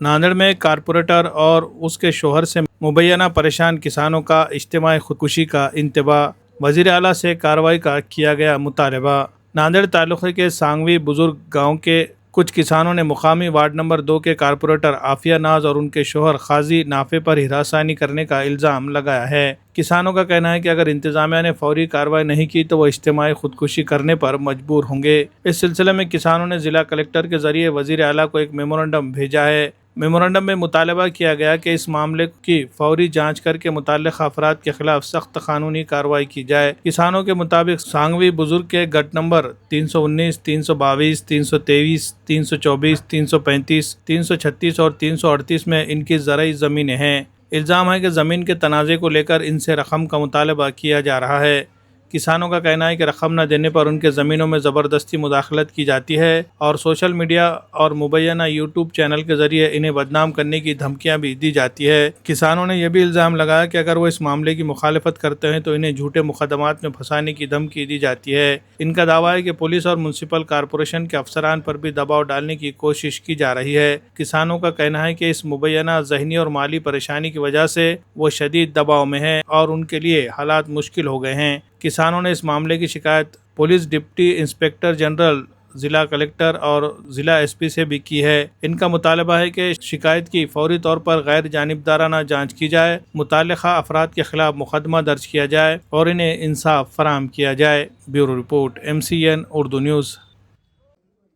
नांदेड़ में कारपोरेटर और उसके शोहर से मुबैना परेशान किसानों का इज्तिमाई खुदकुशी का इंतबा, वजीर आला से कार्रवाई का किया गया मुतालबा। नांदेड़ तालुके के सांगवी बुजुर्ग गांव के कुछ किसानों ने मुकामी वार्ड नंबर 2 के कारपोरेटर आफिया नाज और उनके शोहर खाजी नाफे पर हिरासानी करने का इल्ज़ाम लगाया है। किसानों का कहना है कि अगर इंतजामिया ने फौरी कार्रवाई नहीं की तो वो इज्तिमाई खुदकुशी करने पर मजबूर होंगे। इस सिलसिले में किसानों ने जिला कलेक्टर के जरिए वजीर आला को एक मेमोरेंडम भेजा है। मेमोरेंडम में मुतालबा किया गया कि इस मामले की फौरी जांच करके मुताल्लिक़ अफराद के खिलाफ सख्त कानूनी कार्रवाई की जाए। किसानों के मुताबिक सांगवी बुजुर्ग के गट नंबर 319, 322, 323, 324, 335, 336 और 338 में इनकी ज़राई ज़मीनें हैं। इल्ज़ाम है कि ज़मीन के तनाज़े को लेकर इनसे रकम का मुतालबा किया जा रहा है। किसानों का कहना है कि रकम न देने पर उनके ज़मीनों में ज़बरदस्ती मुदाखलत की जाती है और सोशल मीडिया और मुबैना यूट्यूब चैनल के ज़रिए इन्हें बदनाम करने की धमकियां भी दी जाती है। किसानों ने यह भी इल्ज़ाम लगाया कि अगर वो इस मामले की मुखालफत करते हैं तो इन्हें झूठे मुकदमात में फंसाने की धमकी दी जाती है। इनका दावा है कि पुलिस और म्यूनसिपल कॉरपोरेशन के अफसरान पर भी दबाव डालने की कोशिश की जा रही है। किसानों का कहना है कि इस मुबैना ज़हनी और माली परेशानी की वजह से वो शदीद दबाव में हैं और उनके लिए हालात मुश्किल हो गए हैं। किसानों ने इस मामले की शिकायत पुलिस डिप्टी इंस्पेक्टर जनरल, जिला कलेक्टर और जिला एसपी से भी की है। इनका मुतालबा है कि शिकायत की फौरी तौर पर गैर जानिबदाराना जांच की जाए, मुताल्लिक़ा अफराद के खिलाफ मुकदमा दर्ज किया जाए और इन्हें इंसाफ फराहम किया जाए। Bureau report, MCN Urdu news.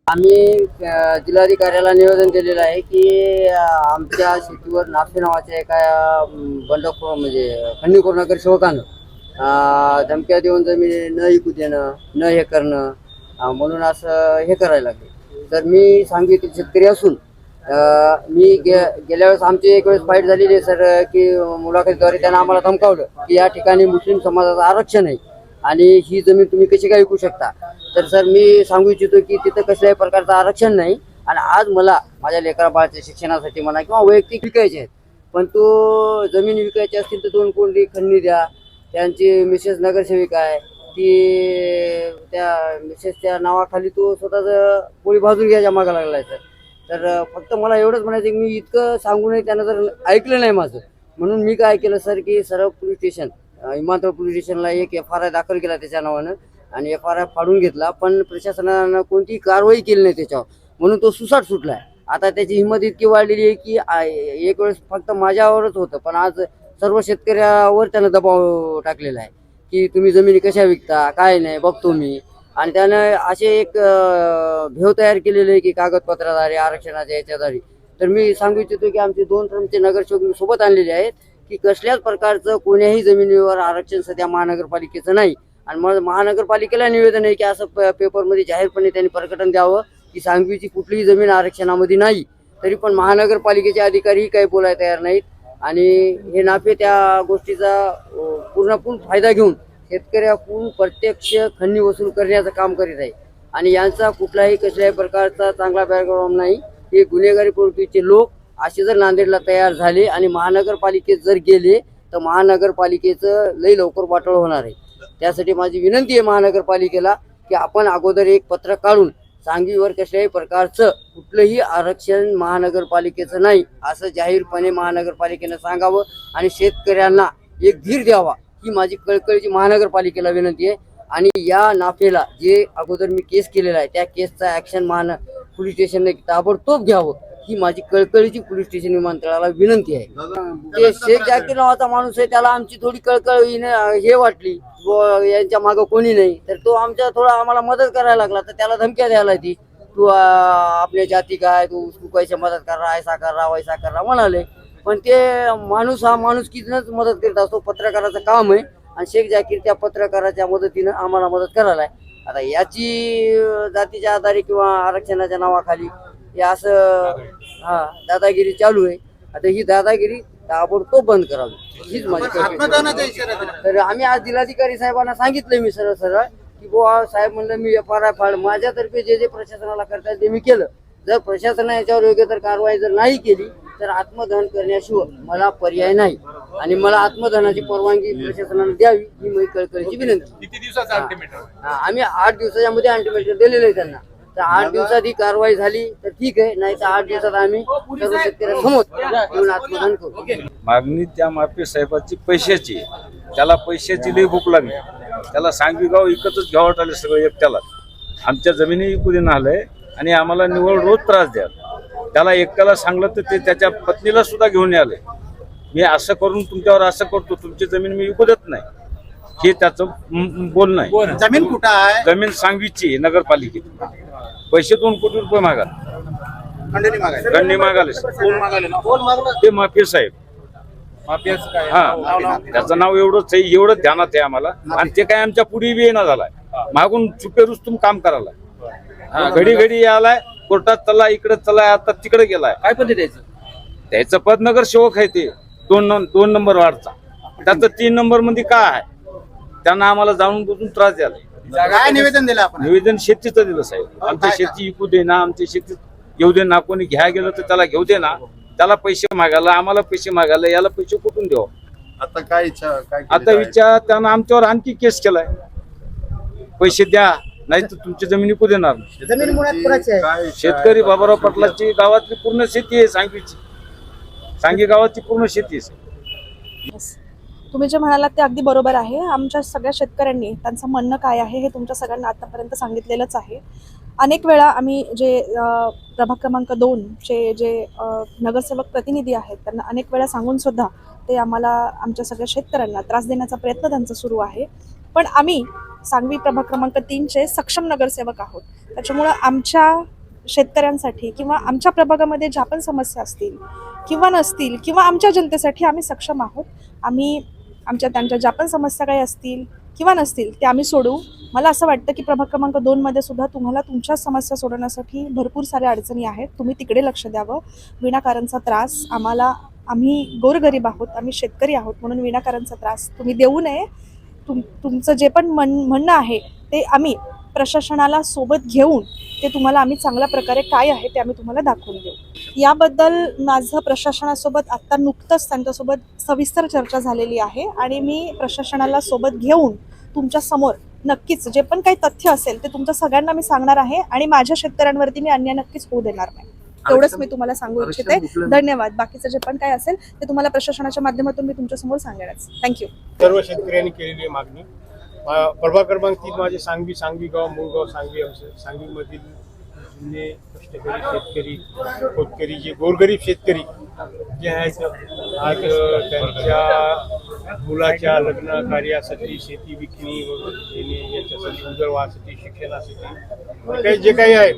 आम्ही जिल्हाधिकाऱ्याला निवेदन दिलेलं आहे की आमच्या शेतीवर नाफे नावाच्या एका बंडखोर म्हणजे खंडणीखोर नगरसेवकानं धमक्या देऊन जमीन न विकू देणं, न हे करणं, म्हणून असं हे करायला लागले। तर मी सांगितलं शेतकरी असून मी गेल्या वेळेस आमची एक वेळेस फाईट झालेली आहे सर, की मुलाखतीद्वारे त्यांना आम्हाला धमकावलं की या ठिकाणी मुस्लिम समाजाचं आरक्षण आहे आणि ही जमीन तुम्ही कशी काय विकू शकता। तर सर मी सांगू इच्छितो की तिथं कसल्याही प्रकारचं आरक्षण नाही आणि आज मला माझ्या लेकरा बाळाच्या शिक्षणासाठी म्हणा किंवा वैयक्तिक विकायचे आहेत, पण तो जमीन विकायची असतील तर 2 कोटी खंडणी द्या। त्यांची मिसेस नगरसेविका आहे, ती त्या मिसेसच्या नावाखाली तो स्वतःच पोळी भाजून घ्यायच्या मागं लागला आहे सर। तर फक्त मला एवढंच म्हणायचं की मी इतकं सांगूनही त्यानं जर ऐकलं नाही माझं, म्हणून मी काय केलं सर की सरळ पोलीस स्टेशन, इमानतळ पोलीस स्टेशनला एक FRI दाखल केला त्याच्या नावानं आणि FRI फाडून घेतला, पण प्रशासनानं कोणतीही कारवाई केली नाही त्याच्यावर, म्हणून तो सुसाट सुटलाय। आता त्याची हिंमत इतकी वाढलेली आहे की एक वेळेस फक्त माझ्यावरच होतं, पण आज सर्व शेतकऱ्यावर त्यानं दबाव टाकलेला आहे की तुम्ही जमिनी कशा विकता, काय नाही बघतो मी। आणि त्यानं असे एक भेव तयार केलेले आहे की कागदपत्राद्वारे, आरक्षणाच्या याच्याद्वारे। तर मी सांगू इच्छितो की आमचे 2 टर्मचे नगरसेवक मी सोबत आणलेले आहेत की कसल्याच प्रकारचं कोण्याही जमिनीवर आरक्षण सध्या महानगरपालिकेचं नाही। आणि मग महानगरपालिकेला निवेदन आहे की असं पेपरमध्ये जाहीरपणे त्यांनी प्रकटन द्यावं की सांगवीची कुठलीही जमीन आरक्षणामध्ये नाही। तरी पण महानगरपालिकेचे अधिकारी काही बोलायला तयार नाहीत आणि हे नाफे त्या गोष्टीचा पूर्णपणे फायदा घेऊन शेतकऱ्याकडून प्रत्यक्ष खंडणी वसूल करण्याचं काम करीत आहे आणि यांचा कुठलाही कसल्याही प्रकारचा चांगला बॅकग्राऊंड नाही। हे गुन्हेगारी प्रवृत्तीचे लोक असे जर नांदेडला तयार झाले आणि महानगरपालिकेत जर गेले तर महानगरपालिकेचं लई लवकर वाटोळ होणार आहे। त्यासाठी माझी विनंती आहे महानगरपालिकेला की आपण अगोदर एक पत्र काढून सांगवीवर कसल्याही प्रकारचं कुठलंही आरक्षण महानगरपालिकेचं नाही असं जाहीरपणे महानगरपालिकेनं सांगावं आणि शेतकऱ्यांना एक धीर द्यावा ही माझी कळकळीची महानगरपालिकेला विनंती आहे। आणि या नाफेला जे अगोदर मी केस केलेला आहे त्या केसचा ॲक्शन पोलीस स्टेशनने ताबडतोब घ्यावं ही माझी कळकळीची पोलीस स्टेशन विमानतळाला विनंती आहे। ते शेख जाकीर नावाचा माणूस आहे, त्याला आमची थोडी कळकळ हे वाटली, यांच्या मागं कोणी नाही, तर तो आमच्या थोडा आम्हाला मदत करायला लागला। तर त्याला धमक्या द्यायला ती तू आपल्या जाती काय, तू कैसे मदत कर रहा, ऐसा कर रहा वैसा कर रहा म्हणाले। पण ते माणूस हा माणुसकीनंच मदत करत असतो, पत्रकाराचं काम आहे आणि शेख जाकीर त्या पत्रकाराच्या मदतीनं आम्हाला मदत करायला आहे। आता याची जातीच्या आधारे किंवा आरक्षणाच्या नावाखाली हे असं दादागिरी चालू आहे। आता ही दादागिरी ताबडतोब बंद करावी हीच माझी तर आम्ही आज जिल्हाधिकारी साहेबांना सांगितलं मी सरळ की बुवा साहेब म्हणलं मी FRI फाड, माझ्यातर्फे जे प्रशासनाला करता येईल ते मी केलं। जर प्रशासनाने याच्यावर योग्य तर कारवाई जर नाही केली तर आत्मदहन करण्याशिवाय मला पर्याय नाही आणि मला आत्मदहनाची परवानगी प्रशासनाने द्यावी ही माझी कळकळीची विनंती। किती दिवसाचा अल्टिमेटम? आम्ही 8 दिवसाच्या मध्ये अल्टिमेटम दिलेलं आहे त्यांना। तर 8 दिवसात ही कारवाई झाली तर ठीक आहे, नाही तर 8 दिवसात आम्ही सर्व शेतकऱ्यांसमोर येऊन आत्मदान करू. मागणी त्या मापी साहेबाची पैशाची आहे. त्याला पैशाची लई भूक लागली. त्याला सांगवी गाव इकतच घ्यावं आले सगळं एकट्याला. आमच्या जमिनी इकू देणं आलंय आणि आम्हाला निवड रोज त्रास द्या. त्याला एकट्याला सांगलं तर ते त्याच्या पत्नीला सुद्धा घेऊन आले. मी असं करून तुमच्यावर असं करतो, तुमची जमीन मी विकू देत नाही, हे त्याचं बोलणं आहे. जमीन कुठं आहे? जमीन सांगवीची नगरपालिकेत. पैसे 2 कोटी रुपये मागा, खंडणी मागायला. गंडी मागाले. कोण मागायला ना? कोण मागलं? ते माफी साहेब. माफियाचं काय? हा, त्याचं नाव एवढंच आहे, एवढं ध्यानात आहे आम्हाला. आणि ते काय आमच्या पुढे बी येणं झालाय, मागून चुपे रुस्तुम काम करायला. हा, घडी घडी आलाय, कोर्टात चला, इकडे चला, आता तिकडे गेलाय. काय पद्धती द्यायचं? त्याचं पद नगरसेवक आहे ते 2 नंबर वार्डचा. त्याचं 3 नंबर मध्ये काय आहे, त्यांना आम्हाला जाणून बुजून त्रास द्यायला. काय निवेदन दिलं आपण? निवेदन शेतीचं दिलं साहेब. आमच्या शेती विकू दे ना, आमच्या शेतीत घेऊ दे ना. कोणी घ्या गेलं तर त्याला घेऊ दे ना. त्याला पैसे मागायला, आम्हाला पैसे मागायला, याला पैसे कुठून देऊ? आता काय इच्छा? काय आता विचार, त्यानं आमच्यावर आणखी केस केलाय. पैसे द्या, नाही तर तुमची जमीन विकू देणार. जमीन मुळात कुणाची आहे? शेतकरी बाबाराव पाटलाची गावातली पूर्ण शेती आहे सांगवीची. सांगी गावाची पूर्ण शेती आहे. तुम्ही जे म्हणालात ते अगदी बरोबर आहे. आमच्या सगळ्या शेतकऱ्यांनी त्यांचं म्हणणं काय आहे हे तुमच्या सगळ्यांना आतापर्यंत सांगितलेलंच आहे. अनेक वेळा आम्ही जे प्रभाग क्रमांक 2 चे जे नगरसेवक प्रतिनिधी आहेत त्यांना अनेक वेळा सांगून सुद्धा ते आम्हाला, आमच्या सगळ्या शेतकऱ्यांना त्रास देण्याचा प्रयत्न त्यांचा सुरू आहे. पण आम्ही सांगवी प्रभाग क्रमांक 3 चे सक्षम नगरसेवक आहोत. त्याच्यामुळं आमच्या शेतकऱ्यांसाठी किंवा आमच्या प्रभागामध्ये ज्या पण समस्या असतील किंवा नसतील किंवा आमच्या जनतेसाठी आम्ही सक्षम आहोत. आम्ही त्यांच्या ज्या पण समस्या काही असतील किंवा नसतील ते आम्ही सोडवू. मला असं वाटतं की प्रभाग क्रमांक 2 मध्ये सुद्धा तुम्हाला तुमच्या समस्या सोडवण्यासाठी भरपूर साऱ्या अडचणी आहेत. तुम्ही तिकडे लक्ष द्यावं. विनाकारणचा त्रास आम्ही गोरगरीब आहोत, आम्ही शेतकरी आहोत, म्हणून विनाकारणचा त्रास तुम्ही देऊ नये. तुमचं जे पण म्हणणं आहे ते आम्ही प्रशासनाला सोबत घेऊन ते तुम्हाला आम्ही चांगल्या प्रकारे काय आहे ते आम्ही तुम्हाला दाखवून देऊ. याबद्दल माझं प्रशासनासोबत आत्ता नुकतंच त्यांच्यासोबत सविस्तर चर्चा झालेली आहे आणि मी प्रशासनाला सोबत घेऊन तुमच्या समोर नक्कीच जे पण काही तथ्य असेल ते तुमच्या सगळ्यांना मी सांगणार आहे आणि माझ्या शेतकऱ्यांवरती मी अन्याय नक्कीच होऊ देणार नाही. तेवढंच मी तुम्हाला सांगू इच्छिते. धन्यवाद. बाकीचं जे पण काय असेल ते तुम्हाला प्रशासनाच्या माध्यमातून मी तुमच्या समोर सांगणारच. थँक्यू. सर्व शेतकऱ्यांनी केलेली मागणी. प्रभाग क्रमांक 3 माझे सांगवी गाव, मूळगाव सांगवीमधील जुने कष्टकरी शेतकरी, खोतकरी, जे गोरगरीब शेतकरी जे आहेत, आज त्यांच्या मुलाच्या लग्न कार्यासाठी, शेती विकणी वगैरे याच्यासाठी, उदरवाहासाठी, शिक्षणासाठी काही जे काही आहे,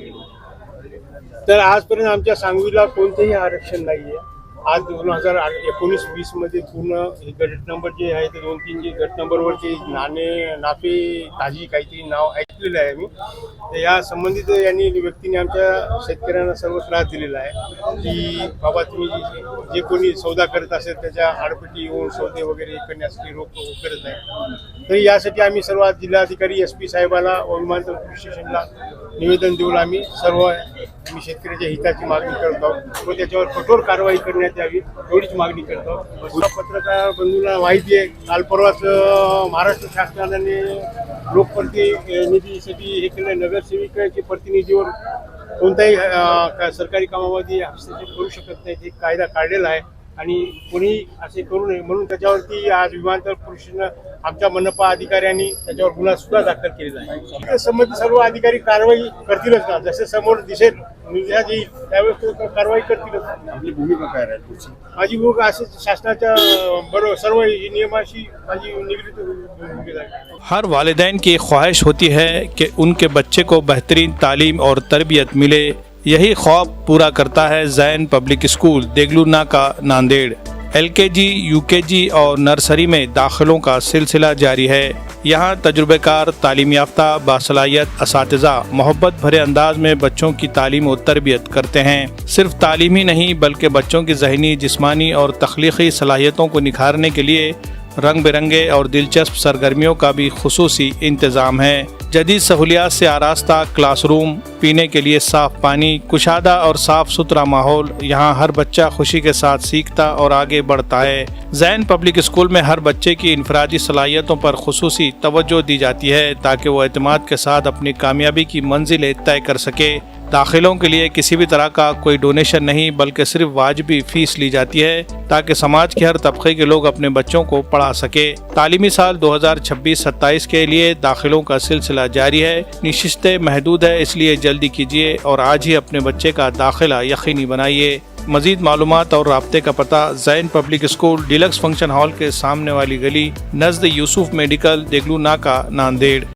तर आजपर्यंत आमच्या सांगवीला कोणतेही आरक्षण नाही आहे. आज 2019-20 मध्ये पूर्ण हे गट नंबर जे आहे ते 2-3 जे गट नंबरवरचे नाफे ताजी काहीतरी नाव ऐकलेलं आहे मी. तर या संबंधित यांनी व्यक्तीने आमच्या शेतकऱ्यांना सर्व त्रास दिलेला आहे की बाबा तुम्ही जे कोणी सौदा करत असेल त्याच्या आडपटी येऊन सौदे वगैरे करण्यासाठी रोख करत नाही. तर यासाठी आम्ही सर्व जिल्हाधिकारी SP साहेबांना व विमानतळ पोलीस स्टेशनला निवेदन देऊन आम्ही शेतकऱ्याच्या हिताची मागणी करत आहोत व त्याच्यावर कठोर कारवाई करण्यात यावी एवढीच मागणी करतो. पत्रकार बंधूंना माहिती आहे, काल परवाच महाराष्ट्र शासनाने लोकप्रतिनिधीसाठी हे केलं. नगरसेविकाच्या प्रतिनिधीवर कोणत्याही सरकारी कामामध्ये हस्तक्षेप करू शकत नाही, हे कायदा काढलेला आहे आणि कोणी असे करू नये म्हणून त्याच्यावरती आज विमानतळ पोलिसांना आमच्या मनपा अधिकाऱ्यांनी त्याच्यावर गुन्हा सुद्धा दाखल केलेला आहे. संबंधित सर्व अधिकारी कारवाई करतीलच ना, जसे समोर दिसेल निर्देश येईल त्यावेळेस कारवाई करतीलच. आपली भूमिका काय राहील? माझी भूमिका असेच शासनाच्या बरोबर सर्व नियमाशी माझी निगडीत भूमिका आहे. हर वालिदैन की ख्वाहिश होती है कि उनके बच्चे को बेहतरीन तालीम और तरबियत मिले. यही ख्वाब पूरा करता है जैन पब्लिक स्कूल देगलू नाका नांदेड़. LKG, UKG और नर्सरी में दाखिलों का सिलसिला जारी है. यहाँ तजुर्बेकार, तालीम याफ्ता, बासलाहियत असातिज़ा मोहब्बत भरे अंदाज में बच्चों की तालीम और तरबियत करते हैं. सिर्फ तालीम ही नहीं बल्कि बच्चों की ज़हनी, जिस्मानी और तख्लीक़ी सलाहियतों को निखारने के लिए रंग बिरंगे और दिलचस्प सरगर्मियों का भी खुसूसी इंतज़ाम है। जदीद सहूलियात से आरास्ता क्लासरूम, पीने के लिए साफ पानी, कुशादा और साफ सुथरा माहौल, यहाँ हर बच्चा खुशी के साथ सीखता और आगे बढ़ता है। जैन पब्लिक स्कूल में हर बच्चे की इनफरादी सलाहियतों पर खुसूसी तवज्जो दी जाती है ताकि वो एतमाद के साथ अपनी कामयाबी की मंजिलें तय कर सके। दाखिलों के लिए किसी भी तरह का कोई डोनेशन नहीं बल्कि सिर्फ वाजिबी फीस ली जाती है ताकि समाज के हर तबके के लोग अपने बच्चों को पढ़ा सके। तालीमी साल 2026-27 के लिए दाखिलों का सिलसिला जारी है। नशिस्तें महदूद है, इसलिए जल्दी कीजिए और आज ही अपने बच्चे का दाखिला यकीनी बनाइए। मजीद मालूमात और राब्ते का पता Jain public school, deluxe function hall के सामने वाली गली, नज़द यूसुफ मेडिकल, देगलू नाका, नांदेड़।